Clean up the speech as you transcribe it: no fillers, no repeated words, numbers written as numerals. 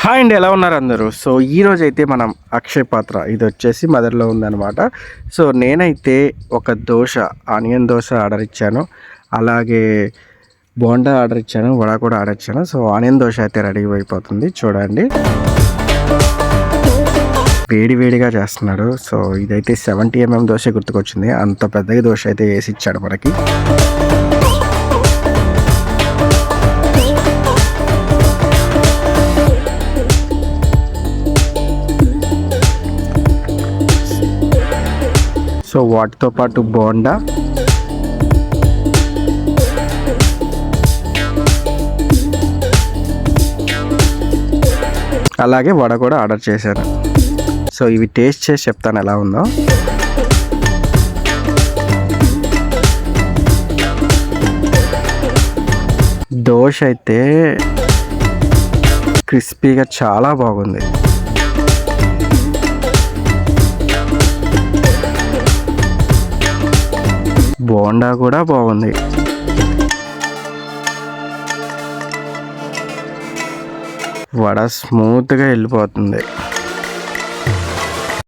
Hi అండి, ఎలా ఉన్నారు అందరూ? సో ఈరోజు అయితే మనం అక్షయ పాత్ర ఇది వచ్చేసి మదర్లో ఉందన్నమాట. సో నేనైతే ఒక దోశ, ఆనియన్ దోశ ఆర్డర్ ఇచ్చాను. అలాగే బోండా ఆర్డర్ ఇచ్చాను, వడ కూడా ఆర్డర్ ఇచ్చాను. సో ఆనియన్ దోశ అయితే రెడీ అయిపోతుంది చూడండి. వేడి వేడిగా చేస్తున్నాడు. సో ఇదైతే 70 mm దోశ గుర్తుకొచ్చింది. అంత పెద్దగా దోశ అయితే వేసి ఇచ్చాడు మనకి. సో వాటితో పాటు బోండా, అలాగే వడ కూడా ఆర్డర్ చేశాను. సో ఇవి టేస్ట్ చేసి చెప్తాను ఎలా ఉందో. దోశ అయితే క్రిస్పీగా చాలా బాగుంది. బోండా కూడా బాగుంది. వడ స్మూత్గా వెళ్ళిపోతుంది.